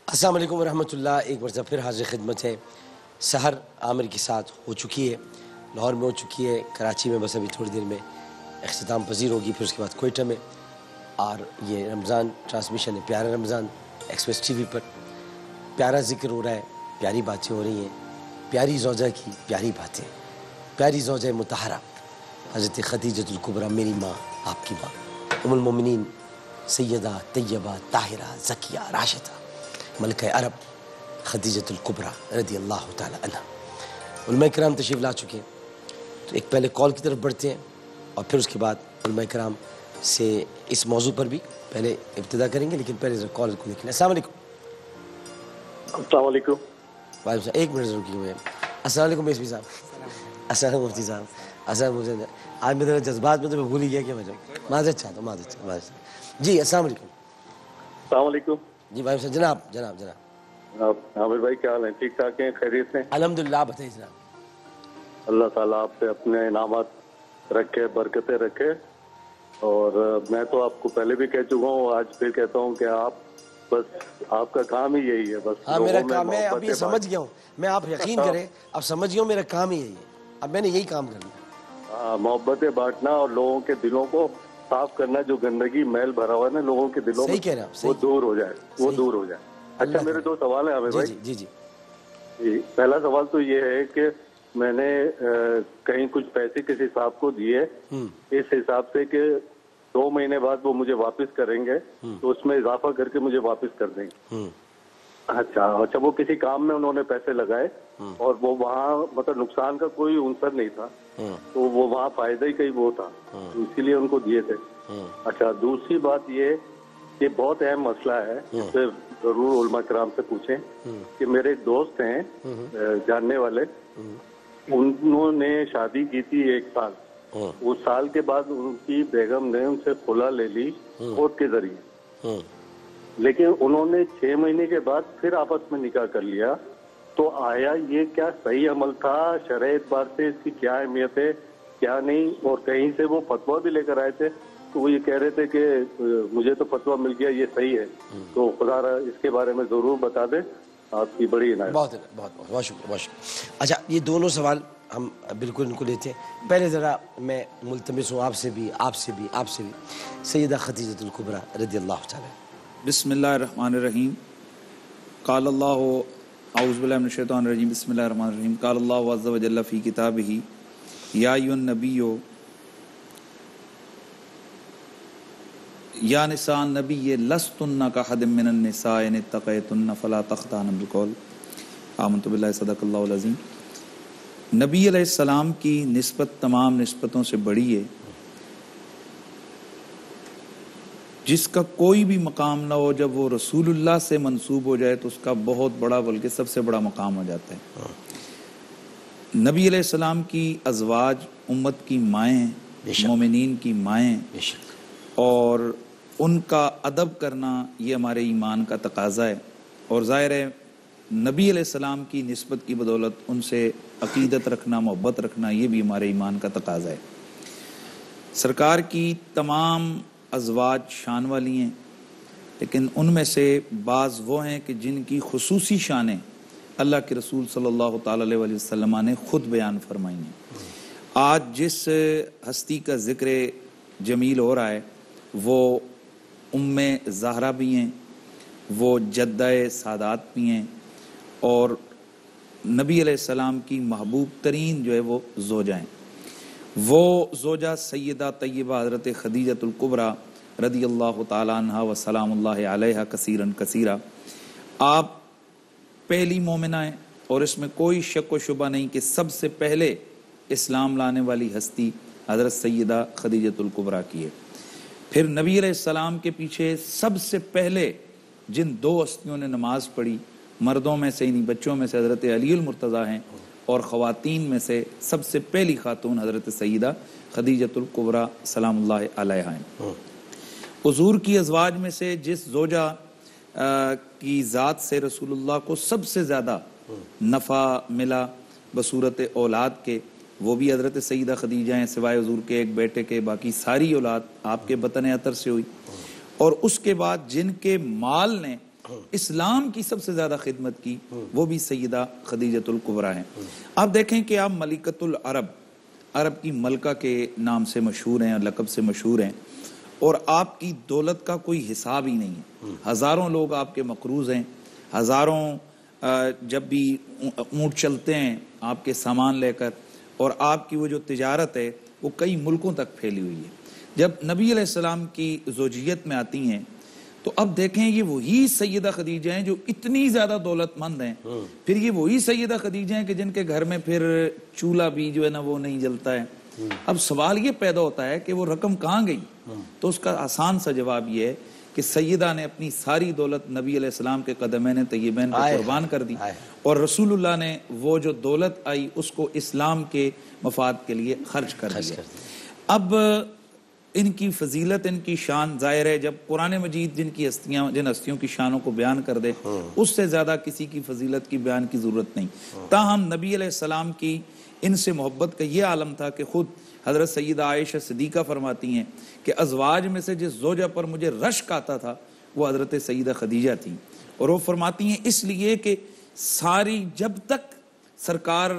السلام علیکم ورحمۃ اللہ. ایک مرتبہ پھر حاضر خدمت ہے. سحر عامر کے ساتھ ہو چکی ہے، لاہور میں ہو چکی ہے، کراچی میں بس ابھی تھوڑی دیر میں اختتام پذیر ہوگی، پھر اس کے بعد کوئٹہ میں. اور یہ رمضان ٹرانسمیشن ہے، پیارا رمضان ایکسپریس ٹی وی پر. پیارا ذکر ہو رہا ہے، پیاری باتیں ہو رہی ہیں، پیاری زوجہ کی پیاری باتیں، پیاری زوجہ مطہرہ حضرت خدیجۃ الکبریٰ، میری ماں، آپ کی ماں، ام المومنین سیدہ طیبہ طاہرہ زکیہ راشدہ ملکہ عرب خدیجۃ الکبریٰ رضی اللہ تعالی عنہ. علماء کرام تشریف لا چکے ہیں، تو ایک پہلے کال کی طرف بڑھتے ہیں اور پھر اس کے بعد علماء کرام سے اس موضوع پر بھی پہلے ابتدا کریں گے، لیکن پہلے ذرا کال کو دیکھ لیں. السلام علیکم. السلام علیکم. وعلیکم السلام. ایک منٹ ضرور کی ہوئے. السلام علیکم میسوی صاحب. السلام علیکم مفتی صاحب. السلام علیکم. آج میں ذرا جذبات میں تو میں بھول ہی گیا کہ معذرت چاہتا ہوں، معذرت. جی السلام علیکم. السلام علیکم. جی وعلیکم السلام. جناب جناب جناب عامر بھائی کیا حال ہیں؟ ٹھیک ٹھاک ہیں؟ خیریت سے؟ الحمدللہ. آپ بتائیے جناب. اللہ تعالیٰ آپ پہ اپنے انعامات رکھے، برکتیں رکھے. اور میں تو آپ کو پہلے بھی کہہ چکا ہوں، آج پھر کہتا ہوں کہ آپ بس آپ کا کام ہی یہی ہے. بس ہاں میرا کام ہے، اب یہ سمجھ گیا ہوں میں، آپ یقین کریں اب سمجھ گیا ہوں میرا کام ہی یہی ہے. اب میں نے یہی کام کرنا. ہاں، محبتیں بانٹنا اور لوگوں کے دلوں کو صاف کرنا. جو گندگی میل بھرا ہوا ہے نا لوگوں کے دلوں میں، صحیح کہہ رہے ہیں آپ، وہ صحیح دور ہو جائے، وہ دور ہو جائے. اچھا، میرے دو سوال ہیں عامر بھائی. جی جی جی، پہلا سوال تو یہ ہے کہ میں نے کہیں کچھ پیسے کسی صاحب کو دیے، اس حساب سے کہ 2 مہینے بعد وہ مجھے واپس کریں گے، تو اس میں اضافہ کر کے مجھے واپس کر دیں گے. اچھا وہ کسی کام میں انہوں نے پیسے لگائے اور وہ وہاں مطلب نقصان کا کوئی عنصر نہیں تھا، تو وہ وہاں فائدہ ہی کہیں وہ تھا، اسی لیے ان کو دیے تھے. اچھا، دوسری بات یہ بہت اہم مسئلہ ہے، اس سے ضرور علماء کرام سے پوچھیں کہ میرے ایک دوست ہیں جاننے والے، انہوں نے شادی کی تھی 1 سال. اس سال کے بعد ان کی بیگم نے ان سے خلا لے لی کورٹ کے ذریعے، لیکن انہوں نے 6 مہینے کے بعد پھر آپس میں نکاح کر لیا. تو آیا یہ کیا صحیح عمل تھا؟ شرعی اعتبار سے اس کی کیا اہمیت ہے، کیا نہیں؟ اور کہیں سے وہ فتویٰ بھی لے کر آئے تھے، تو وہ یہ کہہ رہے تھے کہ مجھے تو فتویٰ مل گیا، یہ صحیح ہے. تو خدا را اس کے بارے میں ضرور بتا دیں، آپ کی بڑی عنایت. بہت شکریہ، بہت شکریہ. اچھا، یہ دونوں سوال ہم بالکل ان کو لیتے ہیں. پہلے ذرا میں ملتمس ہوں آپ سے بھی سیدہ خدیجۃ الکبریٰ رضی اللہ تعالی. بسم اللہ الرحمن الرحیم. قال اللہ اعوذ باللہ من الشیطان الرجیم. بسم اللہ الرحمن الرحیم. قال اللہ عز وجل فی کتابہ یا ایھا النبی یا نساء النبی لستن کاحد من النساء ان اتقیتن فلا تخضعن بالقول. آمنت باللہ صدق اللہ العظیم. نبی علیہ السلام کی نسبت تمام نسبتوں سے بڑی ہے. جس کا کوئی بھی مقام نہ ہو، جب وہ رسول اللہ سے منسوب ہو جائے تو اس کا بہت بڑا بلکہ سب سے بڑا مقام ہو جاتا ہے. نبی علیہ السلام کی ازواج امت کی مائیں، مومنین کی مائیں، اور ان کا ادب کرنا یہ ہمارے ایمان کا تقاضا ہے. اور ظاہر ہے نبی علیہ السلام کی نسبت کی بدولت ان سے عقیدت رکھنا، محبت رکھنا، یہ بھی ہمارے ایمان کا تقاضا ہے. سرکار کی تمام ازواج شان والی ہیں، لیکن ان میں سے بعض وہ ہیں کہ جن کی خصوصی شانیں اللہ کے رسول صلی اللہ تعالی علیہ وسلم نے خود بیان فرمائی ہیں. آج جس ہستی کا ذکر جمیل ہو رہا ہے وہ ام زہرا بھی ہیں، وہ جدہ سادات بھی ہیں، اور نبی علیہ السلام کی محبوب ترین جو ہے وہ زوجہ ہیں. وہ زوجہ سیدہ طیبہ حضرت خدیجۃ الکبریٰ رضی اللہ تعالیٰ عنہ و سلام اللہ علیہ کثیراً کثیرہ. آپ پہلی مومنہ ہیں، اور اس میں کوئی شک و شبہ نہیں کہ سب سے پہلے اسلام لانے والی ہستی حضرت سیدہ خدیجۃ الکبریٰ کی ہے. پھر نبی علیہ السلام کے پیچھے سب سے پہلے جن 2 ہستیوں نے نماز پڑھی، مردوں میں سے یعنی بچوں میں سے حضرت علی المرتضیٰ ہیں، اور خواتین میں سے سب سے پہلی خاتون حضرت سیدہ خدیجۃ الکبریٰ سلام اللہ علیہا ہیں. حضور کی ازواج میں سے جس زوجہ کی ذات سے رسول اللہ کو سب سے زیادہ نفع ملا بصورت اولاد کے، وہ بھی حضرت سیدہ خدیجہ ہیں، سوائے حضور کے ایک بیٹے کے باقی ساری اولاد آپ کے بطن عطر سے ہوئی. اور اس کے بعد جن کے مال نے اسلام کی سب سے زیادہ خدمت کی وہ بھی سیدہ خدیجۃ الکبریٰ ہیں۔ آپ دیکھیں کہ آپ ملکۃ العرب، عرب کی ملکہ کے نام سے مشہور ہیں، لقب سے مشہور ہیں، اور آپ کی دولت کا کوئی حساب ہی نہیں ہے۔ ہزاروں لوگ آپ کے مقروض ہیں، ہزاروں جب بھی اونٹ چلتے ہیں آپ کے سامان لے کر، اور آپ کی وہ جو تجارت ہے وہ کئی ملکوں تک پھیلی ہوئی ہے۔ جب نبی علیہ السلام کی زوجیت میں آتی ہیں تو اب دیکھیں یہ وہی سیدہ خدیجہ ہیں جو اتنی زیادہ دولت مند ہیں، پھر یہ وہی سیدہ خدیجہ ہیں کہ جن کے گھر میں پھر چولہا بھی جو ہے نا وہ نہیں جلتا ہے۔ اب سوال یہ پیدا ہوتا ہے کہ وہ رقم کہاں گئی؟ تو اس کا آسان سا جواب یہ ہے کہ سیدہ نے اپنی ساری دولت نبی علیہ السلام کے قدمین طیبین پر قربان کر دی، اور رسول اللہ نے وہ جو دولت آئی اس کو اسلام کے مفاد کے لیے خرچ کر دیا۔ اب ان کی فضیلت، ان کی شان ظاہر ہے، جب قرآن مجید جن ہستیوں کی شانوں کو بیان کر دے اس سے زیادہ کسی کی فضیلت کی بیان کی ضرورت نہیں۔ تاہم نبی علیہ السلام کی ان سے محبت کا یہ عالم تھا کہ خود حضرت سیدہ عائشہ صدیقہ فرماتی ہیں کہ ازواج میں سے جس زوجہ پر مجھے رشک آتا تھا وہ حضرت سیدہ خدیجہ تھی، اور وہ فرماتی ہیں اس لیے کہ ساری جب تک سرکار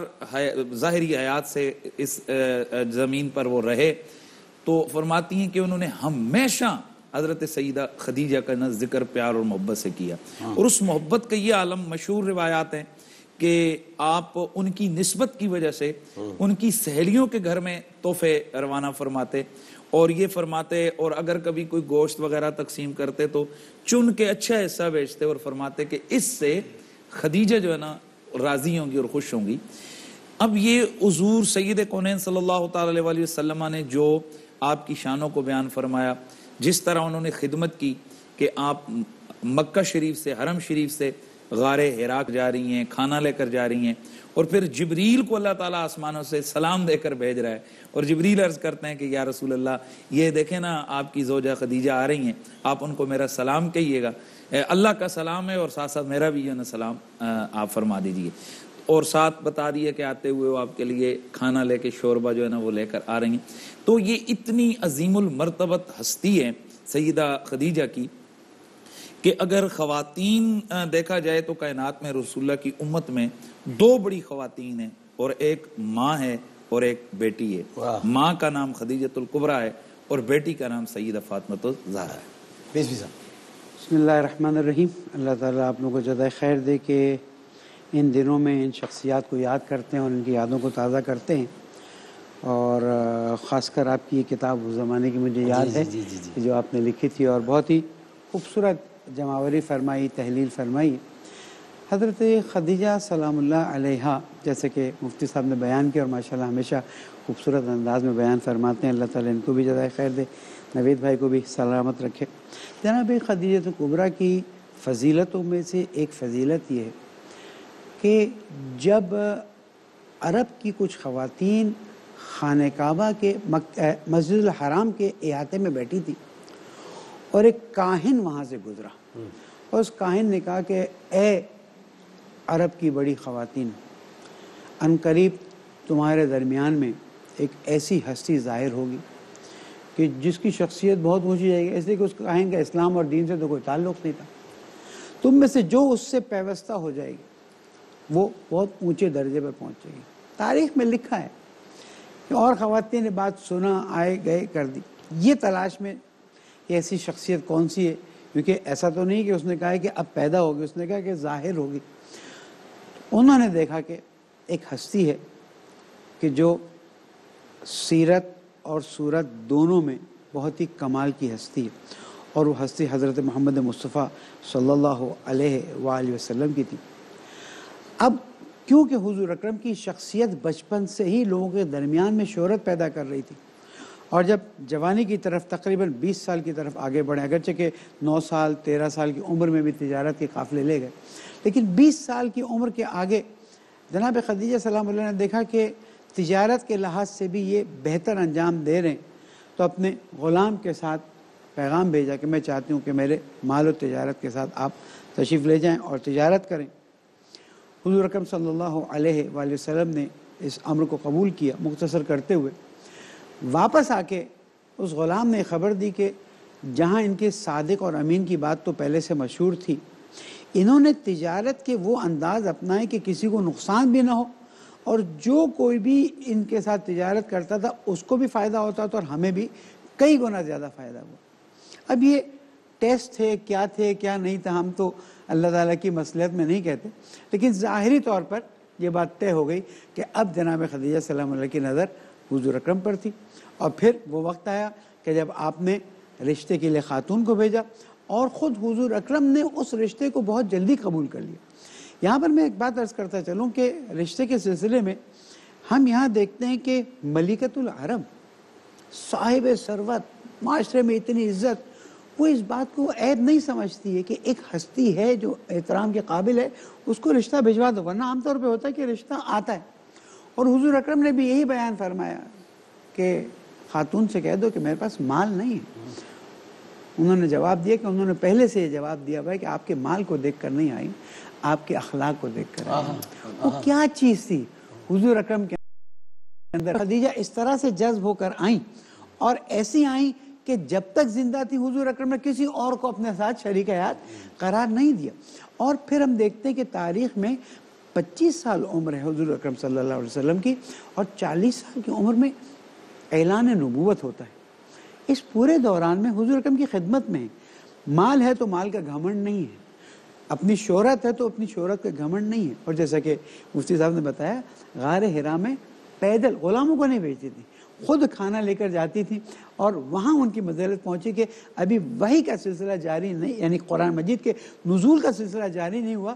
ظاہری حیات سے اس زمین پر وہ رہے تو فرماتی ہیں کہ انہوں نے ہمیشہ حضرت سیدہ خدیجہ کا ذکر پیار اور محبت سے کیا، اور اس محبت کا یہ عالم مشہور روایات ہیں کہ آپ ان کی نسبت کی وجہ سے ان کی سہیلیوں کے گھر میں تحفے روانہ فرماتے، اور یہ فرماتے، اور اگر کبھی کوئی گوشت وغیرہ تقسیم کرتے تو چن کے اچھا حصہ بیچتے اور فرماتے کہ اس سے خدیجہ جو ہے نا راضی ہوں گی اور خوش ہوں گی۔ اب یہ حضور سید کونین صلی اللہ تعالی علیہ وسلم نے جو آپ کی شانوں کو بیان فرمایا، جس طرح انہوں نے خدمت کی کہ آپ مکہ شریف سے، حرم شریف سے غار حراء جا رہی ہیں، کھانا لے کر جا رہی ہیں، اور پھر جبریل کو اللہ تعالیٰ آسمانوں سے سلام دے کر بھیج رہا ہے، اور جبریل عرض کرتے ہیں کہ یا رسول اللہ یہ دیکھیں نا آپ کی زوجہ خدیجہ آ رہی ہیں، آپ ان کو میرا سلام کہیے گا، اللہ کا سلام ہے اور ساتھ ساتھ میرا بھی جو ہے نا سلام آپ فرما دیجیے، اور ساتھ بتا دیے کہ آتے ہوئے وہ آپ کے لیے کھانا لے کے شوربہ جو ہے نا وہ لے کر آ رہی ہیں۔ تو یہ اتنی عظیم المرتبت ہستی ہے سیدہ خدیجہ کی کہ اگر خواتین دیکھا جائے تو کائنات میں رسول اللہ کی امت میں دو بڑی خواتین ہیں، اور ایک ماں ہے اور ایک بیٹی ہے۔ ماں کا نام خدیجۃ الکبریٰ ہے اور بیٹی کا نام سیدہ فاطمۃ الزہرا ہے۔ بسم اللہ الرحمن الرحیم۔ اللہ تعالیٰ آپ لوگوں کو جزائے خیر دے کہ ان دنوں میں ان شخصیات کو یاد کرتے ہیں اور ان کی یادوں کو تازہ کرتے ہیں، اور خاص کر آپ کی یہ کتاب اس زمانے کی مجھے یاد ہے جو آپ نے لکھی تھی، اور بہت ہی خوبصورت جمعوری فرمائی، تحلیل فرمائی۔ حضرت خدیجہ سلام اللہ علیہا جیسے کہ مفتی صاحب نے بیان کیا اور ماشاءاللہ ہمیشہ خوبصورت انداز میں بیان فرماتے ہیں، اللہ تعالیٰ ان کو بھی جزائے خیر دے، نوید بھائی کو بھی سلامت رکھے۔ جناب خدیجۃ الکبریٰ کی فضیلتوں میں سے ایک فضیلت یہ ہے کہ جب عرب کی کچھ خواتین خانہ کعبہ کے مسجد الحرام کے احاطے میں بیٹھی تھی اور ایک کاہن وہاں سے گزرا، اور اس کاہن نے کہا کہ اے عرب کی بڑی خواتین، ان قریب تمہارے درمیان میں ایک ایسی ہستی ظاہر ہوگی کہ جس کی شخصیت بہت اونچی جائے گی، اس لیے کہ اس کاہن کا اسلام اور دین سے تو کوئی تعلق نہیں تھا، تم میں سے جو اس سے پیوستہ ہو جائے گی وہ بہت اونچے درجے پر پہنچ جائے گی۔ تاریخ میں لکھا ہے کہ اور خواتین نے بات سنا، آئے گئے کر دی، یہ تلاش میں ایسی شخصیت کون سی ہے، کیونکہ ایسا تو نہیں کہ اس نے کہا کہ اب پیدا ہوگی، اس نے کہا کہ ظاہر ہوگی۔ انہوں نے دیکھا کہ ایک ہستی ہے کہ جو سیرت اور صورت دونوں میں بہت ہی کمال کی ہستی ہے، اور وہ ہستی حضرت محمد مصطفیٰ صلی اللہ علیہ وآلہ وسلم کی تھی۔ اب کیونکہ حضور اکرم کی شخصیت بچپن سے ہی لوگوں کے درمیان میں شہرت پیدا کر رہی تھی، اور جب جوانی کی طرف تقریباً 20 سال کی طرف آگے بڑھے، اگرچہ کہ 9 سال 13 سال کی عمر میں بھی تجارت کے قافلے لے گئے، لیکن 20 سال کی عمر کے آگے جناب خدیجہ سلام اللہ نے دیکھا کہ تجارت کے لحاظ سے بھی یہ بہتر انجام دے رہے ہیں، تو اپنے غلام کے ساتھ پیغام بھیجا کہ میں چاہتی ہوں کہ میرے مال و تجارت کے ساتھ آپ تشریف لے جائیں اور تجارت کریں۔ حضور اکرم صلی اللہ علیہ وآلہ وسلم نے اس امر کو قبول کیا۔ مختصر کرتے ہوئے واپس آ کے اس غلام نے خبر دی کہ جہاں ان کے صادق اور امین کی بات تو پہلے سے مشہور تھی، انہوں نے تجارت کے وہ انداز اپنائے کہ کسی کو نقصان بھی نہ ہو اور جو کوئی بھی ان کے ساتھ تجارت کرتا تھا اس کو بھی فائدہ ہوتا تھا اور ہمیں بھی کئی گنا زیادہ فائدہ ہوا۔ اب یہ ٹیسٹ تھے کیا نہیں تھا، ہم تو اللہ تعالیٰ کی مصلحت میں نہیں کہتے، لیکن ظاہری طور پر یہ بات طے ہو گئی کہ اب جناب خدیجہ سلام اللہ کی نظر حضور اکرم پر تھی، اور پھر وہ وقت آیا کہ جب آپ نے رشتے کے لیے خاتون کو بھیجا اور خود حضور اکرم نے اس رشتے کو بہت جلدی قبول کر لیا۔ یہاں پر میں ایک بات عرض کرتا چلوں کہ رشتے کے سلسلے میں ہم یہاں دیکھتے ہیں کہ ملکۃ العرب، صاحب ثروت، معاشرے میں اتنی عزت، وہ اس بات کو عیب نہیں سمجھتی ہے کہ ایک ہستی ہے جو احترام کے قابل ہے اس کو رشتہ بھجوا دو، ورنہ عام طور پہ ہوتا ہے کہ رشتہ آتا ہے۔ اور حضور اکرم نے بھی یہی بیان فرمایا کہ خاتون سے کہہ دو کہ میرے پاس مال نہیں ہے۔ انہوں نے جواب دیا کہ انہوں نے پہلے سے یہ جواب دیا بھائی کہ آپ کے مال کو دیکھ کر نہیں آئی، آپ کے اخلاق کو دیکھ کر آئی۔ وہ کیا چیز تھی حضور اکرم کے اندر؟ خدیجہ اس طرح سے جذب ہو کر آئیں اور ایسی آئیں کہ جب تک زندہ تھی حضور اکرم نے کسی اور کو اپنے ساتھ شریک حیات قرار نہیں دیا۔ اور پھر ہم دیکھتے ہیں کہ تاریخ میں 25 سال عمر ہے حضور اکرم صلی اللہ علیہ وسلم کی، اور 40 سال کی عمر میں اعلان نبوت ہوتا ہے۔ اس پورے دوران میں حضور اکرم کی خدمت میں مال ہے تو مال کا گھمنڈ نہیں ہے، اپنی شہرت ہے تو اپنی شہرت کا گھمنڈ نہیں ہے۔ اور جیسا کہ مفتی صاحب نے بتایا، غار حرا میں پیدل غلاموں کو نہیں بھیجتی تھی، خود کھانا لے کر جاتی تھی، اور وہاں ان کی منزلت پہنچی کہ ابھی وحی کا سلسلہ جاری نہیں، یعنی قرآن مجید کے نزول کا سلسلہ جاری نہیں ہوا،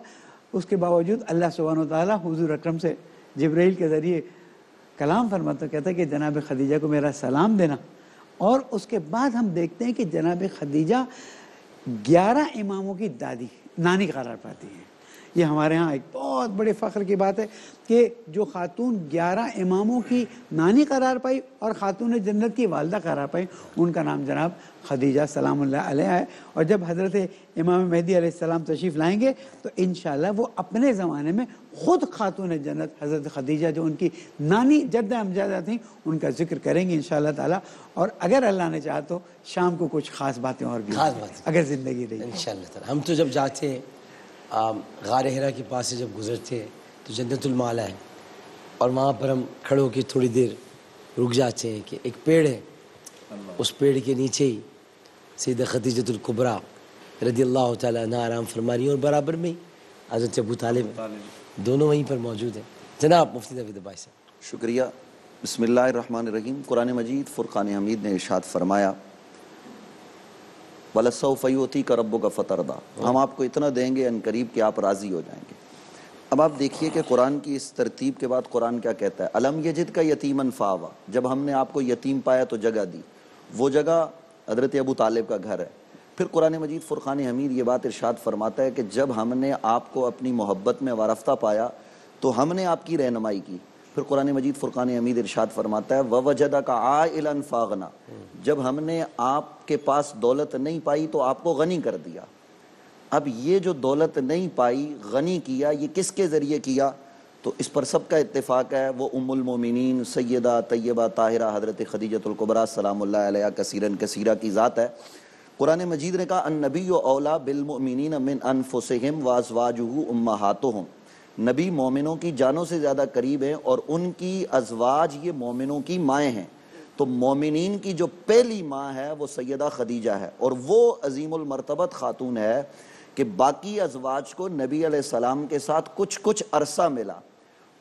اس کے باوجود اللہ سبحانہ و تعالیٰ حضور اکرم سے جبرائیل کے ذریعے کلام فرماتا، کہتا کہ جناب خدیجہ کو میرا سلام دینا۔ اور اس کے بعد ہم دیکھتے ہیں کہ جناب خدیجہ 11 اماموں کی نانی قرار پاتی ہیں۔ یہ ہمارے ہاں ایک بہت بڑے فخر کی بات ہے کہ جو خاتون 11 اماموں کی نانی قرار پائی اور خاتون جنت کی والدہ قرار پائی، ان کا نام جناب خدیجہ سلام اللہ علیہ ہے۔ اور جب حضرت امام مہدی علیہ السلام تشریف لائیں گے تو انشاءاللہ وہ اپنے زمانے میں خود خاتون جنت حضرت خدیجہ جو ان کی نانی جدہ امجادہ تھیں ان کا ذکر کریں گے انشاءاللہ تعالیٰ۔ اور اگر اللہ نے چاہا تو شام کو کچھ خاص باتیں اور بھی اگر زندگی رہی انشاءاللہ تعالیٰ۔ ہم تو جب جاتے ہیں غار حرا کے پاس سے جب گزرتے ہیں تو جنت المالا ہے، اور وہاں پر ہم کھڑے ہو کے تھوڑی دیر رک جاتے ہیں کہ ایک پیڑ ہے، اس پیڑ کے نیچے ہی سیدہ خدیجۃ الکبریٰ رضی اللہ تعالیٰ عنہا آرام فرما رہی ہیں، اور برابر میں حضرت ابو طالب دونوں وہیں پر موجود ہیں۔ جناب مفتی نوید عباسی صاحب۔ شکریہ۔ بسم اللہ الرحمن الرحیم۔ قرآن مجید فرقان حمید نے ارشاد فرمایا وَلَسَوْفَ يُؤْتِيكَ رَبُّكَ فَتَرْضَىٰ، ہم آپ کو اتنا دیں گے ان قریب کہ آپ راضی ہو جائیں گے۔ اب آپ دیکھیے کہ قرآن کی اس ترتیب کے بعد قرآن کیا کہتا ہے، أَلَمْ يَجِدْكَ يَتِيمًا فَآوَىٰ، جب ہم نے آپ کو یتیم پایا تو جگہ دی، وہ جگہ حضرت ابو طالب کا گھر ہے۔ پھر قرآن مجید فرقان حمید یہ بات ارشاد فرماتا ہے کہ جب ہم نے آپ کو اپنی محبت میں وارفتہ پایا تو ہم نے آپ کی رہنمائی کی۔ پھر قرآن مجید فرقان حمید ارشاد فرماتا ہے وَوَجَدَكَ عَائِلًا فَأَغْنَىٰ، جب ہم نے آپ کے پاس دولت نہیں پائی تو آپ کو غنی کر دیا۔ اب یہ جو دولت نہیں پائی غنی کیا، یہ کس کے ذریعے کیا؟ تو اس پر سب کا اتفاق ہے، وہ ام المومنین سیدہ طیبہ طاہرہ حضرت خدیجۃ الکبریٰ سلام اللہ علیہا کثیراً کثیرہ کی ذات ہے۔ قرآن مجید نے کہا النبی اولیٰ بالمؤمنین من انفسہم وازواجہ امہاتہم، نبی مومنوں کی جانوں سے زیادہ قریب ہیں اور ان کی ازواج یہ مومنوں کی مائیں ہیں۔ تو مومنین کی جو پہلی ماں ہے وہ سیدہ خدیجہ ہے، اور وہ عظیم المرتبت خاتون ہے کہ باقی ازواج کو نبی علیہ السلام کے ساتھ کچھ عرصہ ملا،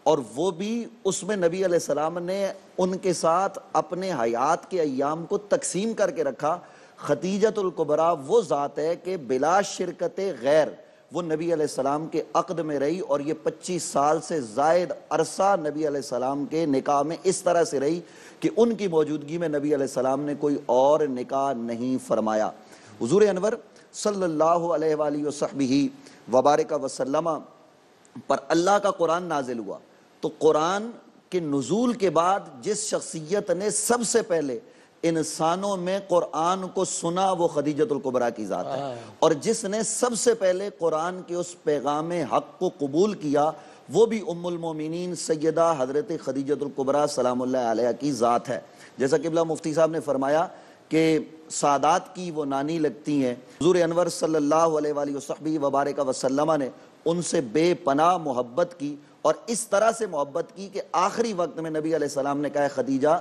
اور وہ بھی اس میں نبی علیہ السلام نے ان کے ساتھ اپنے حیات کے ایام کو تقسیم کر کے رکھا۔ خدیجۃ الکبریٰ وہ ذات ہے کہ بلا شرکت غیر وہ نبی علیہ السلام کے عقد میں رہی، اور یہ 25 سال سے زائد عرصہ نبی علیہ السلام کے نکاح میں اس طرح سے رہی کہ ان کی موجودگی میں نبی علیہ السلام نے کوئی اور نکاح نہیں فرمایا۔ حضور انور صلی اللہ علیہ وآلہ وصحبہ وبارک وسلم پر اللہ کا قرآن نازل ہوا، تو قرآن کے نزول کے بعد جس شخصیت نے سب سے پہلے انسانوں میں قرآن کو سنا وہ خدیجۃ الکبریٰ کی ذات ہے، اور جس نے سب سے پہلے قرآن کے اس پیغام حق کو قبول کیا وہ بھی ام المومنین سیدہ حضرت خدیجۃ الکبریٰ سلام اللہ علیہ کی ذات ہے۔ جیسا کہ قبلہ مفتی صاحب نے فرمایا کہ سادات کی وہ نانی لگتی ہیں. حضور انور صلی اللہ علیہ وآلہ وصحبہ وبارک وسلم نے ان سے بے پناہ محبت کی، اور اس طرح سے محبت کی کہ آخری وقت میں نبی علیہ السلام نے کہا خدیجہ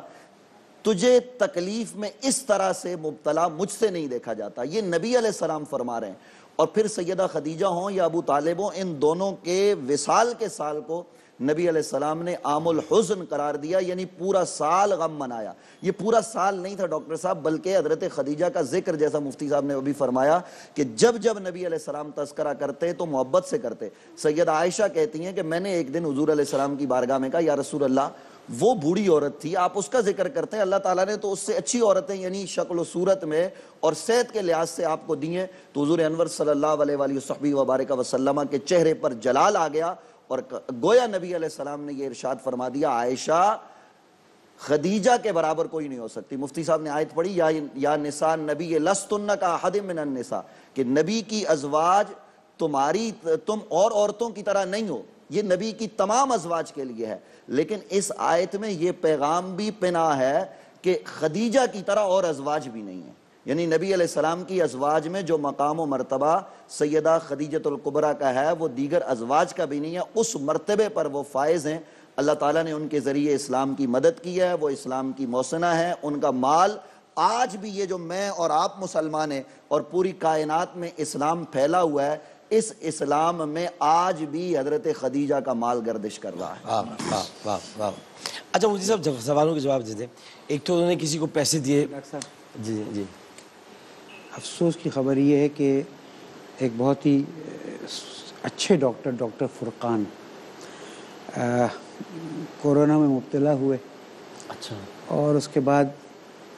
تجھے تکلیف میں اس طرح سے مبتلا مجھ سے نہیں دیکھا جاتا. یہ نبی علیہ السلام فرما رہے ہیں. اور پھر سیدہ خدیجہ ہوں یا ابو طالب ہوں، ان دونوں کے وصال کے سال کو نبی علیہ السلام نے عام الحزن قرار دیا، یعنی پورا سال غم منایا. یہ پورا سال نہیں تھا ڈاکٹر صاحب، بلکہ حضرت خدیجہ کا ذکر جیسا مفتی صاحب نے ابھی فرمایا کہ جب جب نبی علیہ السلام تذکرہ کرتے تو محبت سے کرتے. سیدہ عائشہ کہتی ہیں کہ میں نے ایک دن حضور علیہ السلام کی بارگاہ میں کہا یا رسول اللہ وہ بوڑھی عورت تھی، آپ اس کا ذکر کرتے ہیں، اللہ تعالیٰ نے تو اس سے اچھی عورتیں یعنی شکل و صورت میں اور صحت کے لحاظ سے آپ کو دی ہیں. تو حضور انور صلی اللہ علیہ وآلہ وصحبہ وبارک وسلم کے چہرے پر جلال آ گیا، اور گویا نبی علیہ السلام نے یہ ارشاد فرما دیا عائشہ خدیجہ کے برابر کوئی نہیں ہو سکتی. مفتی صاحب نے آیت پڑھی یا نساء نبی لستن کا احد من النساء، کہ نبی کی ازواج تم اور عورتوں کی طرح نہیں ہو. یہ نبی کی تمام ازواج کے لیے ہے، لیکن اس آیت میں یہ پیغام بھی پنہاں ہے کہ خدیجہ کی طرح اور ازواج بھی نہیں ہیں. یعنی نبی علیہ السلام کی ازواج میں جو مقام و مرتبہ سیدہ خدیجۃ الکبریٰ کا ہے وہ دیگر ازواج کا بھی نہیں ہے. اس مرتبے پر وہ فائز ہیں. اللہ تعالیٰ نے ان کے ذریعے اسلام کی مدد کی ہے، وہ اسلام کی محسنہ ہیں. ان کا مال آج بھی، یہ جو میں اور آپ مسلمان ہیں اور پوری کائنات میں اسلام پھیلا ہوا ہے، اس اسلام میں آج بھی حضرت خدیجہ کا مال گردش کر رہا ہے. واہ واہ واہ. اچھا مجھے صاحب سوالوں کے جواب دے دیں. ایک تو انہوں نے کسی کو پیسے دیے. ڈاکٹر صاحب جی جی. افسوس کی خبر یہ ہے کہ ایک بہت ہی اچھے ڈاکٹر فرقان کورونا میں مبتلا ہوئے. اچھا. اور اس کے بعد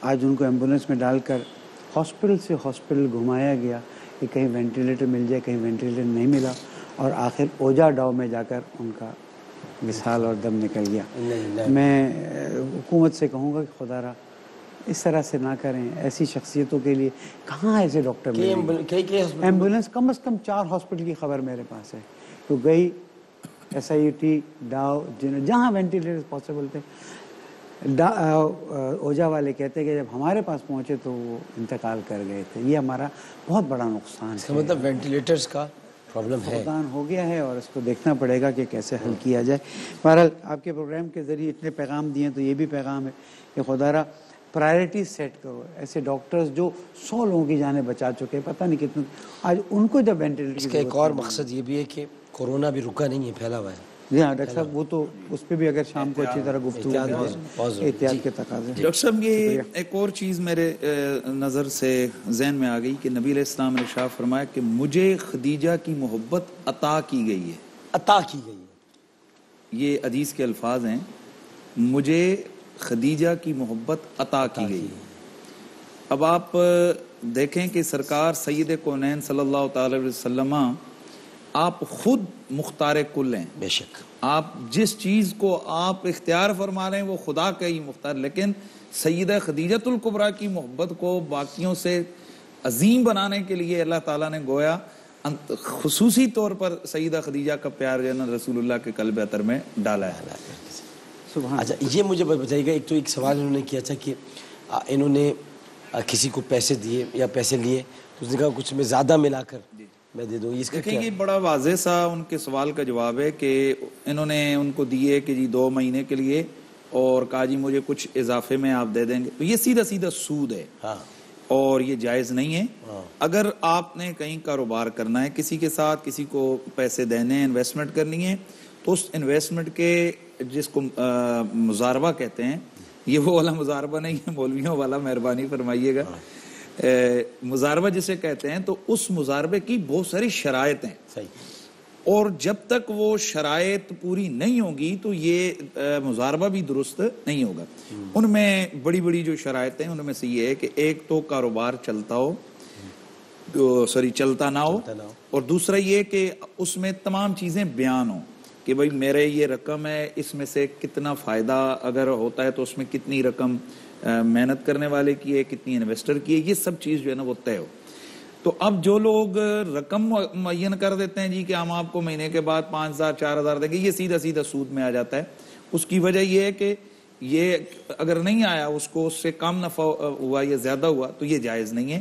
آج ان کو ایمبولینس میں ڈال کر ہاسپٹل سے ہاسپٹل گھمایا گیا کہ کہیں وینٹیلیٹر مل جائے، کہیں وینٹیلیٹر نہیں ملا، اور آخر اوجا ڈاؤ میں جا کر ان کا وصال اور دم نکل گیا. میں حکومت سے کہوں گا کہ خدا را اس طرح سے نہ کریں. ایسی شخصیتوں کے لیے کہاں ایسے ڈاکٹر ملیں گے؟ ایمبولینس کم از کم 4 ہاسپٹل کی خبر میرے پاس ہے. تو گئی SIUT ڈاؤ جہاں وینٹیلیٹر پاسبل تھے. اوجا والے کہتے ہیں کہ جب ہمارے پاس پہنچے تو وہ انتقال کر گئے تھے. یہ ہمارا بہت بڑا نقصان ہے. مطلب وینٹیلیٹرز کا پرابلم ہے، فقدان ہو گیا ہے، اور اس کو دیکھنا پڑے گا کہ کیسے حل کیا جائے. بہرحال آپ کے پروگرام کے ذریعے اتنے پیغام دیے تو یہ بھی پیغام ہے کہ خدا را پرائرٹیز سیٹ کرو. ایسے ڈاکٹرز جو 100 لوگوں کی جانیں بچا چکے، پتہ نہیں کتنے، آج ان کو جب وینٹیلیٹر اس کا ایک اور مقصد یہ بھی ہے کہ کورونا بھی رکا نہیں ہے، پھیلا ہوا ہے. جی ہاں ڈاکٹر صاحب، وہ تو اس پہ بھی اگر شام کو اچھی طرح گفتگو احتیاط کے تقاضے. ڈاکٹر صاحب یہ ایک اور چیز میرے نظر سے ذہن میں آ گئی کہ نبی علیہ السلام نے ارشاد فرمایا کہ مجھے خدیجہ کی محبت عطا کی گئی ہے. عطا کی گئی ہے، یہ حدیث کے الفاظ ہیں، مجھے خدیجہ کی محبت عطا کی گئی ہے. اب آپ دیکھیں کہ سرکار سید کونین صلی اللہ تعالی علیہ وسلم آپ خود مختار کل ہیں. بے شک آپ جس چیز کو آپ اختیار فرما رہے ہیں وہ خدا کا ہی مختار. لیکن سیدہ خدیجۃ الکبریٰ کی محبت کو باقیوں سے عظیم بنانے کے لیے اللہ تعالیٰ نے گویا خصوصی طور پر سیدہ خدیجہ کا پیار جو ہے نا رسول اللہ کے قلب اطہر میں ڈالا ہے. اچھا یہ مجھے بتائیے گا، ایک تو ایک سوال انہوں نے کیا تھا کہ انہوں نے کسی کو پیسے دیے یا پیسے لیے تو اس نے کہا کچھ میں زیادہ ملا کر میں دے دوں. اس کا دیکھیں یہ بڑا واضح سا ان کے سوال کا جواب ہے کہ انہوں نے ان کو دیے کہ جی 2 مہینے کے لیے، اور کہا جی مجھے کچھ اضافے میں آپ دے دیں گے. تو یہ سیدھا سیدھا سود ہے اور یہ جائز نہیں ہے. اگر آپ نے کہیں کاروبار کرنا ہے کسی کے ساتھ، کسی کو پیسے دینے ہیں، انویسٹمنٹ کرنی ہے، تو اس انویسٹمنٹ کے جس کو مضاربہ کہتے ہیں، یہ وہ والا مضاربہ نہیں ہے، مولویوں والا، مہربانی فرمائیے گا. مضاربہ جسے کہتے ہیں تو اس مضاربے کی بہت ساری شرائط ہیں. صحیح. اور جب تک وہ شرائط پوری نہیں ہوگی تو یہ مضاربہ بھی درست نہیں ہوگا. ان میں بڑی بڑی جو شرائط ہیں ان میں سے یہ ہے کہ ایک تو کاروبار چلتا ہو، چلتا نہ ہو، اور دوسرا یہ کہ اس میں تمام چیزیں بیان ہوں کہ بھئی میرے یہ رقم ہے، اس میں سے کتنا فائدہ اگر ہوتا ہے تو اس میں کتنی رقم محنت کرنے والے کی ہے، کتنی انویسٹر کی ہے، یہ سب چیز جو ہے نا وہ طے ہو. تو اب جو لوگ رقم معین کر دیتے ہیں جی کہ ہم آپ کو مہینے کے بعد 5,000 4,000 دیں گے، یہ سیدھا سیدھا سود میں آ جاتا ہے. اس کی وجہ یہ ہے کہ یہ اگر نہیں آیا اس کو اس سے کم نفع ہوا یا زیادہ ہوا تو یہ جائز نہیں ہے.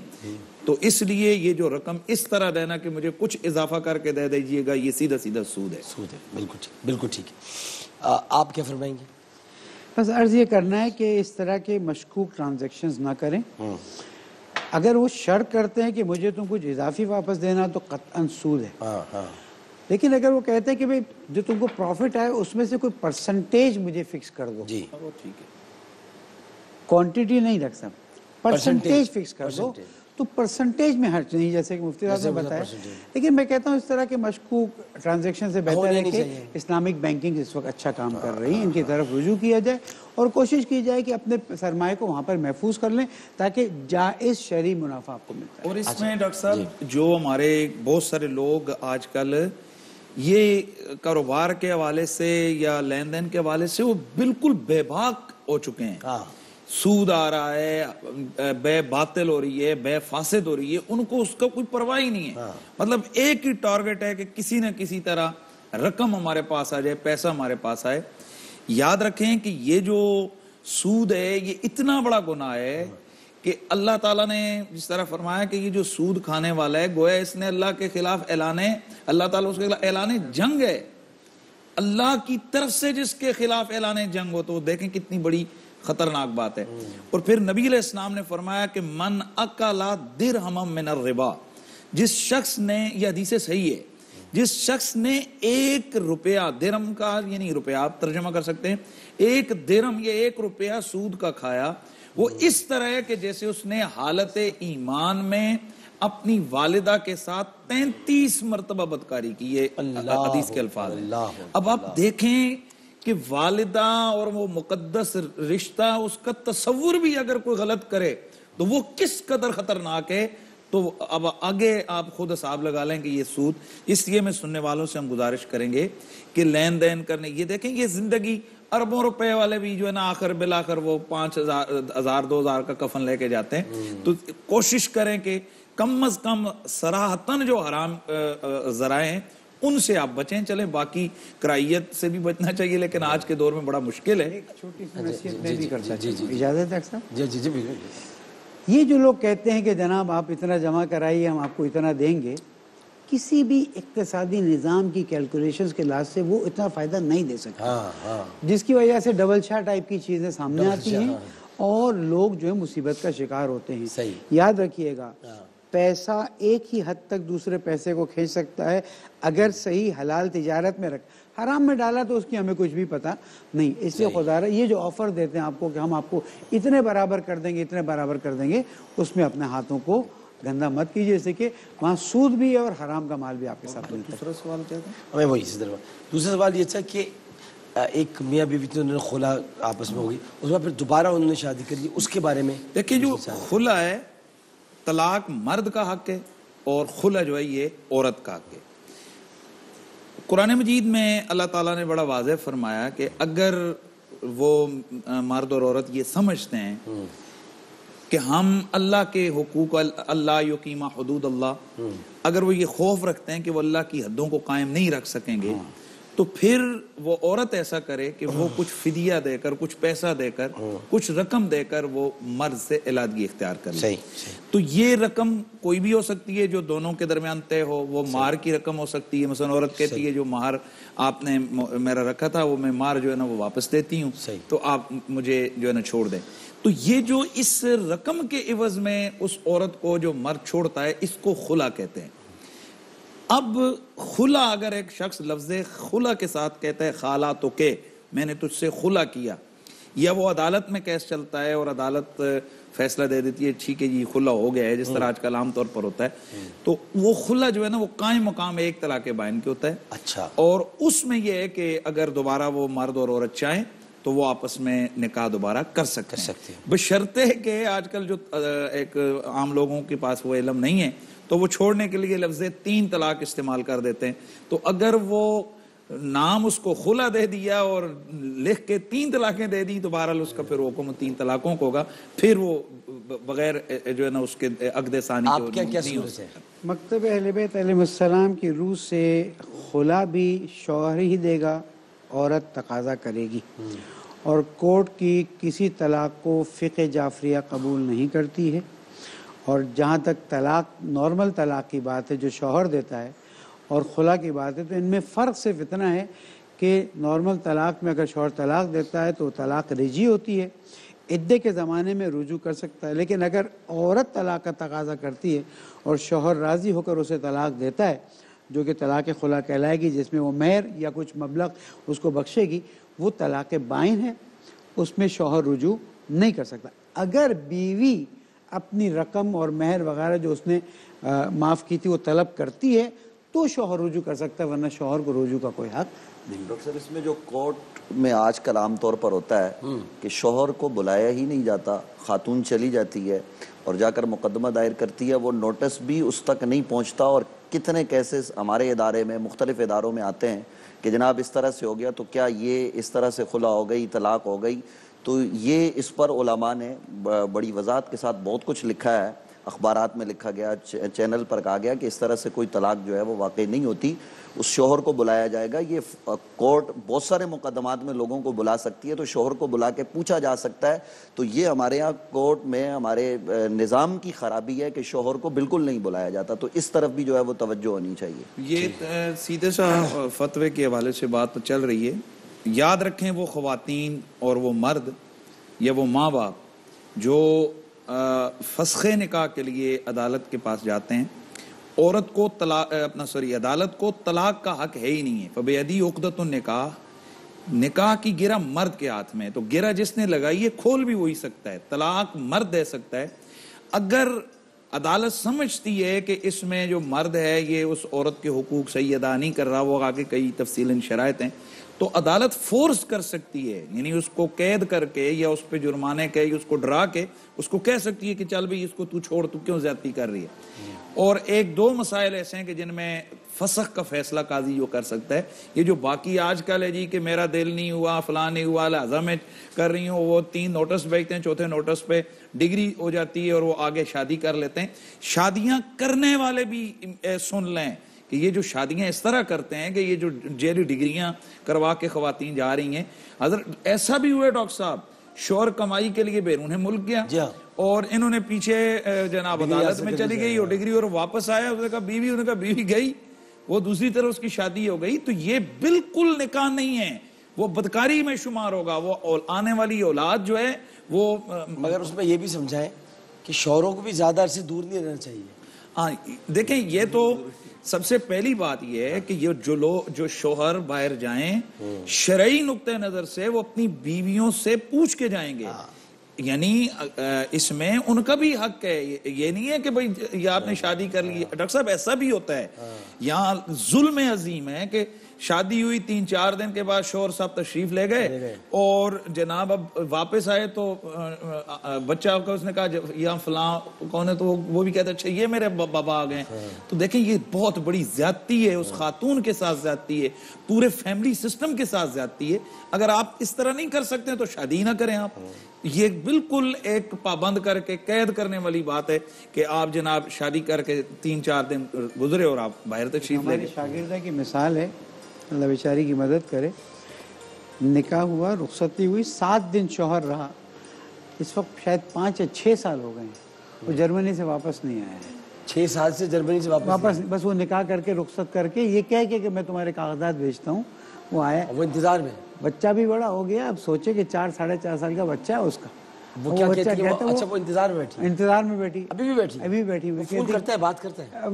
تو اس لیے یہ جو رقم اس طرح دینا کہ مجھے کچھ اضافہ کر کے دے دیجئے گا، یہ سیدھا سیدھا سود ہے. سود ہے. بالکل ٹھیک، بالکل ٹھیک. آپ کیا فرمائیں گے؟ بس عرض یہ کرنا ہے کہ اس طرح کے مشکوک ٹرانزیکشنز نہ کریں. اگر وہ شرط کرتے ہیں کہ مجھے تم کچھ اضافی واپس دینا تو قطعاً سود ہے. لیکن اگر وہ کہتے ہیں کہ بھئی جو تم کو پروفٹ آئے اس میں سے کوئی پرسنٹیج مجھے فکس کر دو، جی ٹھیک ہے، کوانٹیٹی نہیں رکھ سکتے، پرسنٹیج فکس کر دو، تو پرسنٹیج میں حرج نہیں، جیسے کہ مفتی صاحب نے بتایا. لیکن میں کہتا ہوں اس طرح کے مشکوک ٹرانزیکشن سے بہتر ہے کہ اسلامک بینکنگ اس وقت اچھا کام کر رہی ہے، ان کی طرف رجوع کیا جائے اور کوشش کی جائے کہ اپنے سرمایہ کو وہاں پر محفوظ کر لیں تاکہ جائز شرعی منافع آپ کو ملتا ہے. اور اس میں ڈاکٹر صاحب جو ہمارے بہت سارے لوگ آج کل یہ کاروبار کے حوالے سے یا لین دین کے حوالے سے وہ بالکل بے باک ہو چکے ہیں. سود آ رہا ہے، بے باطل ہو رہی ہے، بے فاسد ہو رہی ہے، ان کو اس کا کوئی پرواہ ہی نہیں ہے. مطلب ایک ہی ٹارگٹ ہے کہ کسی نہ کسی طرح رقم ہمارے پاس آ جائے، پیسہ ہمارے پاس آئے. یاد رکھیں کہ یہ جو سود ہے یہ اتنا بڑا گناہ ہے کہ اللہ تعالیٰ نے جس طرح فرمایا کہ یہ جو سود کھانے والا ہے گویا اس نے اللہ کے خلاف اللہ تعالیٰ اس کے خلاف اعلان جنگ ہے. اللہ کی طرف سے جس کے خلاف اعلان جنگ ہو تو دیکھیں کتنی بڑی خطرناک بات ہے. اور پھر نبی علیہ السلام نے فرمایا کہ من اکلا درہم من الربا، جس شخص نے، یہ حدیث صحیح ہے، جس شخص نے 1 روپیہ، درہم کا یعنی روپیہ آپ ترجمہ کر سکتے ہیں، 1 درہم یہ 1 روپیہ سود کا کھایا، وہ اس طرح ہے کہ جیسے اس نے حالت ایمان میں اپنی والدہ کے ساتھ 33 مرتبہ بدکاری کی. یہ حدیث کے الفاظ ہیں. اب آپ دیکھیں کہ والدہ اور وہ مقدس رشتہ، اس کا تصور بھی اگر کوئی غلط کرے تو وہ کس قدر خطرناک ہے. تو اب آگے آپ خود حساب لگا لیں کہ یہ سود. اس لیے میں سننے والوں سے ہم گزارش کریں گے کہ لین دین کرنے، یہ دیکھیں یہ زندگی اربوں روپے والے بھی جو ہے نا آخر بالآخر وہ 5,000 2,000 کا کفن لے کے جاتے ہیں. تو کوشش کریں کہ کم از کم صراحتاً جو حرام ذرائع ہیں ان سے آپ بچیں. چلیں باقی کرائیت سے بھی بچنا چاہیے، لیکن آج کے دور میں بڑا مشکل ہے. ایک چھوٹی سی نصیحت میں بھی کرتا ہوں، اجازت ہے اکثر؟ جی جی جی. یہ جو لوگ کہتے ہیں کہ جناب آپ اتنا جمع کرائیے ہم آپ کو اتنا دیں گے، کسی بھی اقتصادی نظام کی کیلکولیشنز کے لحاظ سے وہ اتنا فائدہ نہیں دے سکتے، جس کی وجہ سے ڈبل شاہ ٹائپ کی چیزیں سامنے آتی ہیں اور لوگ جو ہے مصیبت کا شکار ہوتے ہیں. یاد رکھیے گا پیسہ ایک ہی حد تک دوسرے پیسے کو کھینچ سکتا ہے اگر صحیح حلال تجارت میں رکھ. حرام میں ڈالا تو اس کی ہمیں کچھ بھی پتہ نہیں. اس لیے خدا رہا یہ جو آفر دیتے ہیں آپ کو کہ ہم آپ کو اتنے برابر کر دیں گے، اتنے برابر کر دیں گے، اس میں اپنے ہاتھوں کو گندا مت کیجیے، جیسے کہ وہاں سود بھی ہے اور حرام کا مال بھی آپ کے ساتھ ملتا ہے. دوسرا سوال کیا تھا؟ ہمیں وہی دوسرا سوال یہ تھا کہ ایک میاں بیوی انہوں نے خلا آپس میں ہوگی، اس کے بعد پھر دوبارہ انہوں نے شادی کر لی، اس کے بارے میں دیکھیں جو خلا ہے طلاق مرد کا حق ہے اور خلا جو ہے یہ عورت کا حق ہے. قرآن مجید میں اللہ تعالیٰ نے بڑا واضح فرمایا کہ اگر وہ مرد اور عورت یہ سمجھتے ہیں کہ ہم اللہ کے حقوق اللہ یقیم حدود اللہ، اگر وہ یہ خوف رکھتے ہیں کہ وہ اللہ کی حدوں کو قائم نہیں رکھ سکیں گے تو پھر وہ عورت ایسا کرے کہ وہ کچھ فدیہ دے کر، کچھ پیسہ دے کر، کچھ رقم دے کر وہ مرد سے علیحدگی اختیار کر لے. تو یہ رقم کوئی بھی ہو سکتی ہے جو دونوں کے درمیان طے ہو. وہ مہر کی رقم ہو سکتی ہے، مثلا عورت کہتی ہے جو مہر آپ نے میرا رکھا تھا وہ میں مہر جو ہے نا وہ واپس دیتی ہوں، تو آپ مجھے جو ہے نا چھوڑ دیں. تو یہ جو اس رقم کے عوض میں اس عورت کو جو مرد چھوڑتا ہے اس کو خلا کہتے ہیں. اب خلا اگر ایک شخص لفظ خلا کے ساتھ کہتا ہے خالہ تو کہ میں نے تجھ سے خلا کیا، یا وہ عدالت میں کیس چلتا ہے اور عدالت فیصلہ دے دیتی ہے ٹھیک ہے جی خلا ہو گیا ہے، جس طرح آج کل عام طور پر ہوتا ہے، تو وہ خلا جو ہے نا وہ قائم مقام ایک طلاق بائن کے ہوتا ہے. اچھا. اور اس میں یہ ہے کہ اگر دوبارہ وہ مرد اور عورت چاہیں تو وہ آپس میں نکاح دوبارہ کر سکتے ہیں، بشرطے کہ آج کل جو ایک عام لوگوں کے پاس وہ علم نہیں ہے تو وہ چھوڑنے کے لیے لفظ 3 طلاق استعمال کر دیتے ہیں. تو اگر وہ نام اس کو خلا دے دیا اور لکھ کے 3 طلاقیں دے دی تو بہرحال اس کا پھر حکم 3 طلاقوں کو ہوگا، پھر وہ بغیر جو ہے نا اس کے عقد ثانی آپ کیا صورت ہے؟ مکتب اہل بیت علیہ السلام کی روح سے خلا بھی شوہر ہی دے گا، عورت تقاضا کرے گی. اور کورٹ کی کسی طلاق کو فقہ جعفریہ قبول نہیں کرتی ہے، اور جہاں تک طلاق نارمل طلاق کی بات ہے جو شوہر دیتا ہے اور خلا کی بات ہے، تو ان میں فرق صرف اتنا ہے کہ نارمل طلاق میں اگر شوہر طلاق دیتا ہے تو طلاق رجعی ہوتی ہے، عدے کے زمانے میں رجوع کر سکتا ہے، لیکن اگر عورت طلاق کا تقاضا کرتی ہے اور شوہر راضی ہو کر اسے طلاق دیتا ہے، جو کہ طلاق خلا کہلائے گی، جس میں وہ مہر یا کچھ مبلغ اس کو بخشے گی، وہ طلاق بائن ہے، اس میں شوہر رجوع نہیں کر سکتا۔ اگر بیوی اپنی رقم اور مہر وغیرہ جو اس نے معاف کی تھی وہ طلب کرتی ہے تو شوہر رجوع کر سکتا ہے، ورنہ شوہر کو رجوع کا کوئی حق نہیں۔ ڈاکٹر صاحب، اس میں جو کورٹ میں آج کل عام طور پر ہوتا ہے کہ شوہر کو بلایا ہی نہیں جاتا، خاتون چلی جاتی ہے اور جا کر مقدمہ دائر کرتی ہے، وہ نوٹس بھی اس تک نہیں پہنچتا، اور کتنے کیسز ہمارے ادارے میں مختلف اداروں میں آتے ہیں کہ جناب اس طرح سے ہو گیا، تو کیا یہ اس طرح سے خلا ہو گئی، طلاق ہو گئی؟ تو یہ اس پر علماء نے بڑی وضاحت کے ساتھ بہت کچھ لکھا ہے، اخبارات میں لکھا گیا، چینل پر کہا گیا کہ اس طرح سے کوئی طلاق جو ہے وہ واقع نہیں ہوتی، اس شوہر کو بلایا جائے گا۔ یہ کورٹ بہت سارے مقدمات میں لوگوں کو بلا سکتی ہے، تو شوہر کو بلا کے پوچھا جا سکتا ہے۔ تو یہ ہمارے ہاں کورٹ میں ہمارے نظام کی خرابی ہے کہ شوہر کو بالکل نہیں بلایا جاتا، تو اس طرف بھی جو ہے وہ توجہ ہونی چاہیے۔ یہ سیدھے سا فتوے کے حوالے سے بات چل رہی ہے، یاد رکھیں وہ خواتین اور وہ مرد یا وہ ماں باپ جو فسخ نکاح کے لیے عدالت کے پاس جاتے ہیں، عورت کو عدالت کو طلاق کا حق ہے ہی نہیں ہے۔ فبیدی عقدۃ النکاح، نکاح کی گرہ مرد کے ہاتھ میں ہے، تو گرہ جس نے لگائی ہے کھول بھی وہی سکتا ہے، طلاق مرد دے سکتا ہے۔ اگر عدالت سمجھتی ہے کہ اس میں جو مرد ہے یہ اس عورت کے حقوق صحیح ادا نہیں کر رہا، وہ آگے کئی تفصیل شرائط ہیں، تو عدالت فورس کر سکتی ہے، یعنی اس کو قید کر کے یا اس پہ جرمانے کے یا اس کو ڈرا کے اس کو کہہ سکتی ہے کہ چل بھئی اس کو تو چھوڑ، تو کیوں زیادتی کر رہی ہے۔ اور ایک دو مسائل ایسے ہیں کہ جن میں فسخ کا فیصلہ قاضی جو کر سکتا ہے۔ یہ جو باقی آج کل ہے جی کہ میرا دل نہیں ہوا، فلاں نہیں ہوا، لہذا میں کر رہی ہوں، وہ 3 نوٹس بھیجتے ہیں، چوتھے نوٹس پہ ڈگری ہو جاتی ہے اور وہ آگے شادی کر لیتے ہیں۔ شادیاں کرنے والے بھی سن لیں کہ یہ جو شادیاں اس طرح کرتے ہیں کہ یہ جو جیلی ڈگریاں کروا کے خواتین جا رہی ہیں، حضرت ایسا بھی ہوا ہے ڈاکٹر صاحب، شوہر کمائی کے لیے بیرون ملک گیا اور انہوں نے پیچھے جناب عدالت میں چلی گئی اور ڈگری، اور واپس آیا، اس نے کہا بیوی، انہوں نے کہا بیوی گئی، وہ دوسری طرح اس کی شادی ہو گئی، تو یہ بالکل نکاح نہیں ہے، وہ بدکاری میں شمار ہوگا، وہ آنے والی اولاد جو ہے وہ۔ مگر اس میں یہ بھی سمجھائیں کہ شوہروں کو بھی زیادہ عرصے دور نہیں رہنا چاہیے۔ ہاں دیکھیں، یہ تو سب سے پہلی بات یہ ہے کہ یہ جو شوہر باہر جائیں، شرعی نقطہ نظر سے وہ اپنی بیویوں سے پوچھ کے جائیں گے، یعنی اس میں ان کا بھی حق ہے، یہ نہیں ہے کہ بھئی یہ آپ نے شادی کر لی۔ ڈاکٹر صاحب ایسا بھی ہوتا ہے، یہاں ظلم عظیم ہے کہ شادی ہوئی 3-4 دن کے بعد شوہر صاحب تشریف لے گئے اور جناب اب واپس آئے تو بچہ کو اس نے کہا یہاں فلاں کون ہے، تو وہ بھی کہتا ہے اچھا یہ میرے بابا آ گئے۔ تو دیکھیں یہ بہت بڑی زیادتی ہے، اس خاتون کے ساتھ زیادتی ہے، پورے فیملی سسٹم کے ساتھ زیادتی ہے۔ اگر آپ اس طرح نہیں کر سکتے تو شادی نہ کریں آپ۔ یہ بالکل ایک پابند کر کے قید کرنے والی بات ہے کہ آپ جناب شادی کر کے 3-4 دن گزرے اور آپ باہر تشریف لے گئے۔ ہماری شاگردہ کی مثال ہے، اللہ بیچاری کی مدد کرے، نکاح ہوا، رخصتی ہوئی، 7 دن شوہر رہا، اس وقت شاید 5 یا 6 سال ہو گئے ہیں، وہ جرمنی سے واپس نہیں آیا ہے۔ 6 سال سے جرمنی سے واپس بس وہ نکاح کر کے رخصت کر کے یہ کہہ کے کہ میں تمہارے کاغذات بھیجتا ہوں، وہ آیا، وہ انتظار میں، بچہ بھی بڑا ہو گیا، اب سوچے کہ 4-4.5 سال کا بچہ ہے اس کا، وہ کیا کہتی ہے؟ اچھا وہ انتظار میں بیٹھی، انتظار میں بیٹھی، ابھی بھی بیٹھی، ابھی بیٹھی ہوئی، فون کرتا ہے، بات کرتا ہے،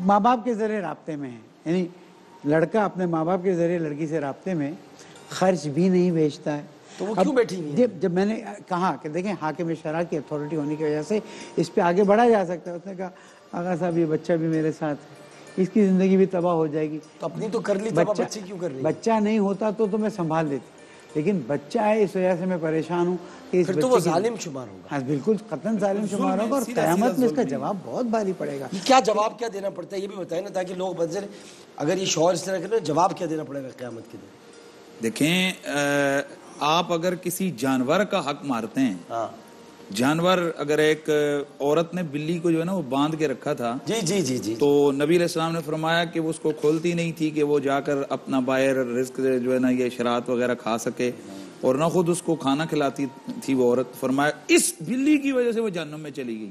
ماں باپ کے ذریعے رابطے میں ہے، یعنی لڑکا اپنے ماں باپ کے ذریعے لڑکی سے رابطے میں، خرچ بھی نہیں بھیجتا ہے۔ تو وہ کیوں بیٹھی ہوئی ہے؟ جب میں نے کہا کہ دیکھیں حاکم شرع کی اتھارٹی ہونے کی وجہ سے اس پہ آگے بڑھا جا سکتا ہے، اس نے کہا آغا صاحب یہ بچہ بھی میرے ساتھ ہے، اس کی زندگی بھی تباہ ہو جائے گی، تو اپنی تو کر لی، بچے کیوں کر رہی ہے؟ بچہ نہیں ہوتا تو میں سنبھال لیتی، لیکن بچہ ہے اس وجہ سے میں پریشان ہوں کہ پھر تو وہ ظالم شمار ہوگا۔ ہاں بالکل قطعاً ظالم شمار ہوگا، اور قیامت میں اس کا جواب بہت بھاری پڑے گا۔ کیا جواب کیا دینا پڑتا ہے یہ بھی بتائیں نا، تاکہ لوگ بدلیں، اگر یہ شوہر اس طرح کرے جواب کیا دینا پڑے گا قیامت کے دن؟ دیکھیں آپ اگر کسی جانور کا حق مارتے ہیں، جانور اگر ایک عورت نے بلی کو جو ہے نا وہ باندھ کے رکھا تھا، جی تو نبی علیہ السلام نے فرمایا کہ وہ اس کو کھولتی نہیں تھی کہ وہ جا کر اپنا باہر رزق جو ہے نا یہ شرات وغیرہ کھا سکے، اور نہ خود اس کو کھانا کھلاتی تھی وہ عورت. فرمایا اس بلی کی وجہ سے وہ جہنم میں چلی گئی.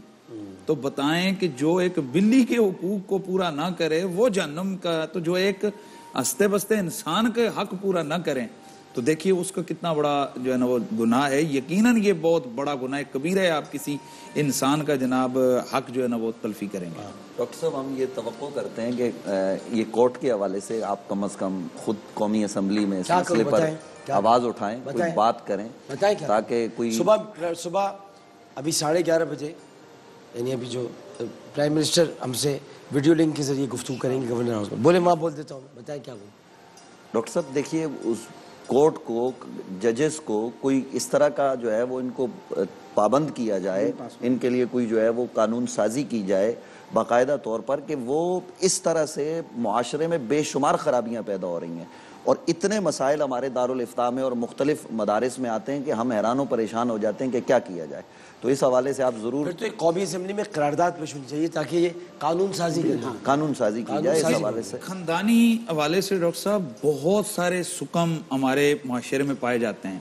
تو بتائیں کہ جو ایک بلی کے حقوق کو پورا نہ کرے وہ جہنم کا, تو جو ایک ہستے بستے انسان کے حق پورا نہ کریں تو دیکھیے اس کا کتنا بڑا جو ہے نا وہ گناہ ہے. یقیناً یہ بہت بڑا گناہ کبیرہ ہے, آپ کسی انسان کا جناب حق جو ہے نا وہ تلفی کریں گے. ڈاکٹر صاحب ہم یہ توقع کرتے ہیں کہ یہ کورٹ کے حوالے سے آپ کم از کم خود قومی اسمبلی میں اس مسئلے پر آواز اٹھائیں, کوئی بات کریں تاکہ کوئی صبح ابھی 11:30 بجے یعنی ابھی جو پرائم منسٹر ہم سے ویڈیو لنک کے ذریعے گفتگو کریں گے گورنر ہاؤس میں. بولے, وہاں بول دیتا ہوں, بتائیں کیا ہوں. ڈاکٹر صاحب دیکھیے اس کورٹ کو, ججز کو کوئی اس طرح کا جو ہے وہ ان کو پابند کیا جائے, ان کے لیے کوئی جو ہے وہ قانون سازی کی جائے باقاعدہ طور پر کہ وہ اس طرح سے معاشرے میں بے شمار خرابیاں پیدا ہو رہی ہیں اور اتنے مسائل ہمارے دارالافتاء میں اور مختلف مدارس میں آتے ہیں کہ ہم حیران و پریشان ہو جاتے ہیں کہ کیا کیا جائے. تو اس حوالے سے آپ ضرور پھر تو ایک قومی اسمبلی میں قرارداد پیش ہونی چاہیے تاکہ یہ قانون سازی کی جائے. اس حوالے سے خاندانی حوالے سے ڈاکٹر صاحب بہت سارے سکم ہمارے معاشرے میں پائے جاتے ہیں.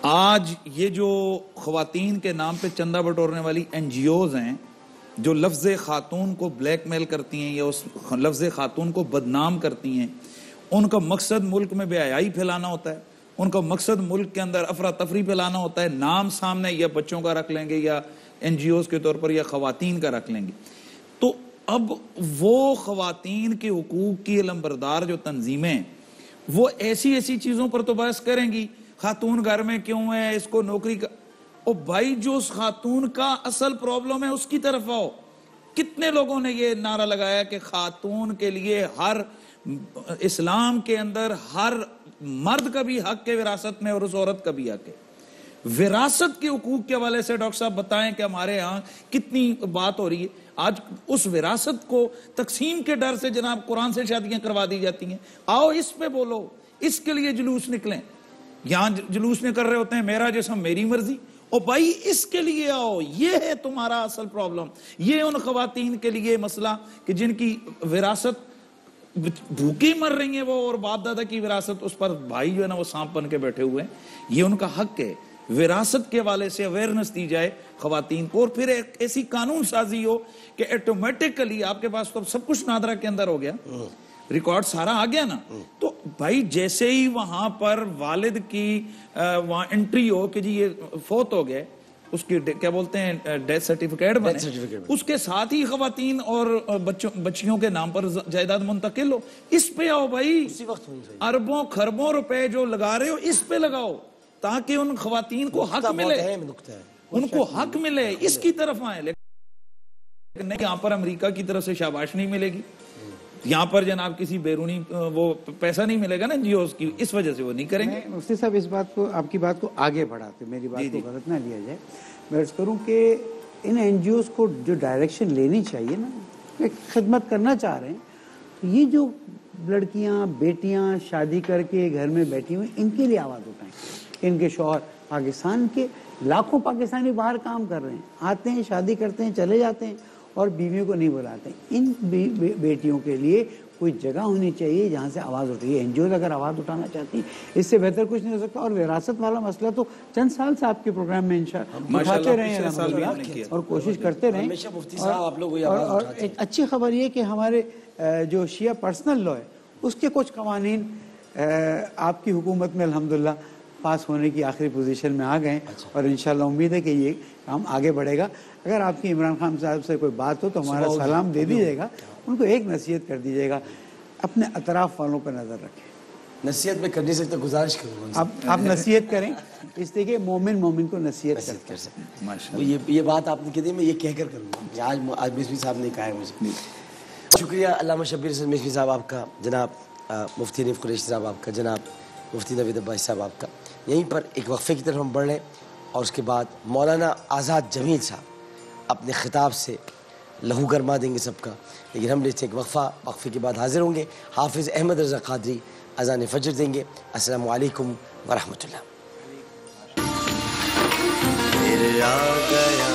آج یہ جو خواتین کے نام پہ چندہ بٹورنے والی این جی اوز ہیں جو لفظ خاتون کو بلیک میل کرتی ہیں یا اس لفظ خاتون کو بدنام کرتی ہیں, ان کا مقصد ملک میں بے حیائی پھیلانا ہوتا ہے, ان کا مقصد ملک کے اندر افراتفری پھیلانا ہوتا ہے. نام سامنے یا بچوں کا رکھ لیں گے یا این جی اوز کے طور پر یا خواتین کا رکھ لیں گے. تو اب وہ خواتین کے حقوق کی علمبردار جو تنظیمیں وہ ایسی ایسی چیزوں پر تو بحث کریں گی, خاتون گھر میں کیوں ہے, اس کو نوکری کا. او بھائی جو اس خاتون کا اصل پرابلم ہے اس کی طرف آؤ. کتنے لوگوں نے یہ نعرہ لگایا کہ خاتون کے لیے ہر اسلام کے اندر ہر مرد کا بھی حق ہے وراثت میں اور اس عورت کا بھی حق ہے. وراثت کے حقوق کے حوالے سے ڈاکٹر صاحب بتائیں کہ ہمارے ہاں کتنی بات ہو رہی ہے. آج اس وراثت کو تقسیم کے ڈر سے جناب قرآن سے شادیاں کروا دی جاتی ہیں. آؤ اس پہ بولو, اس کے لیے جلوس نکلیں. یہاں جلوس میں کر رہے ہوتے ہیں میرا جسم میری مرضی. او بھائی اس کے لیے آؤ, یہ ہے تمہارا اصل پرابلم. یہ ان خواتین کے لیے مسئلہ کہ جن کی وراثت بھوکی مر رہی ہیں وہ, اور باپ دادا کی وراثت اس پر بھائی جو ہے نا وہ سانپ بن کے بیٹھے ہوئے ہیں. یہ ان کا حق ہے. وراثت کے حوالے سے اویئرنس دی جائے خواتین کو, اور پھر ایک ایسی قانون سازی ہو کہ ایٹومیٹکلی آپ کے پاس تو سب کچھ نادرا کے اندر ہو گیا, ریکارڈ سارا آ گیا نا. تو بھائی جیسے ہی وہاں پر والد کی وہاں انٹری ہو کہ جی یہ فوت ہو گئے, اس کی کیا بولتے ہیں ڈیتھ سرٹیفکیٹ بنے, اس کے ساتھ ہی خواتین اور بچیوں کے نام پر جائیداد منتقل ہو. اس پہ آؤ بھائی, اربوں خربوں روپے جو لگا رہے ہو اس پہ لگاؤ تاکہ ان خواتین کو حق ملے, ان کو حق ملے. اس کی طرف آئیں. لیکن یہاں پر امریکہ کی طرف سے شاباش نہیں ملے گی, یہاں پر جناب کسی بیرونی وہ پیسہ نہیں ملے گا نا جی اس کی, اس وجہ سے وہ نہیں کریں گے. مفتی صاحب اس بات کو, آپ کی بات کو آگے بڑھاتے, میری بات کو غلط نہ لیا جائے, میں عرض کروں کہ ان این جی اوز کو جو ڈائریکشن لینی چاہیے نا, ایک خدمت کرنا چاہ رہے ہیں, یہ جو لڑکیاں بیٹیاں شادی کر کے گھر میں بیٹھی ہوئی ان کے لیے آواز اٹھائیں. ان کے شوہر پاکستان کے لاکھوں پاکستانی باہر کام کر رہے ہیں, آتے ہیں شادی کرتے ہیں چلے جاتے ہیں اور بیویوں کو نہیں بلاتے. ان بیٹیوں کے لیے کوئی جگہ ہونی چاہیے جہاں سے آواز اٹھے. این جی اوز اگر آواز اٹھانا چاہتی ہیں اس سے بہتر کچھ نہیں ہو سکتا. اور وراثت والا مسئلہ تو چند سال سے آپ کے پروگرام میں انشاءاللہ اٹھاتے رہے ہیں اور کوشش کرتے رہے. اور ایک اچھی خبر یہ کہ ہمارے جو شیعہ پرسنل لا ہے اس کے کچھ قوانین آپ کی حکومت میں الحمدللہ پاس ہونے کی آخری پوزیشن میں آ گئے, اور انشاءاللہ امید ہے کہ یہ کام آگے بڑھے گا. اگر آپ کی عمران خان صاحب سے کوئی بات ہو تو ہمارا سلام دے دیجیے گا, ان کو ایک نصیحت کر دیجیے گا, اپنے اطراف والوں پر نظر رکھیں. نصیحت میں کر نہیں سکتا, گزارش کروں گا آپ نصیحت کریں, اس لیے کہ مومن کو نصیحت کر سکیں. یہ بات آپ نے کہہ دی, میں یہ کہہ کر کروں گا. آج مصری صاحب نے کہا ہے مجھے. شکریہ علامہ شبیر حسن مصری صاحب آپ کا, جناب مفتی حنیف قریشی صاحب آپ کا, جناب مفتی نوید عباسی صاحب آپ کا. یہیں پر ایک وقفے کی طرف ہم بڑھ رہے ہیں, اور اس کے بعد مولانا آزاد جمیل صاحب اپنے خطاب سے لہو گرما دیں گے سب کا. لیکن ہم لیتے ایک وقفہ, وقفے کے بعد حاضر ہوں گے. حافظ احمد رضا قادری اذان فجر دیں گے. السلام علیکم ورحمۃ اللہ. پھر آ گیا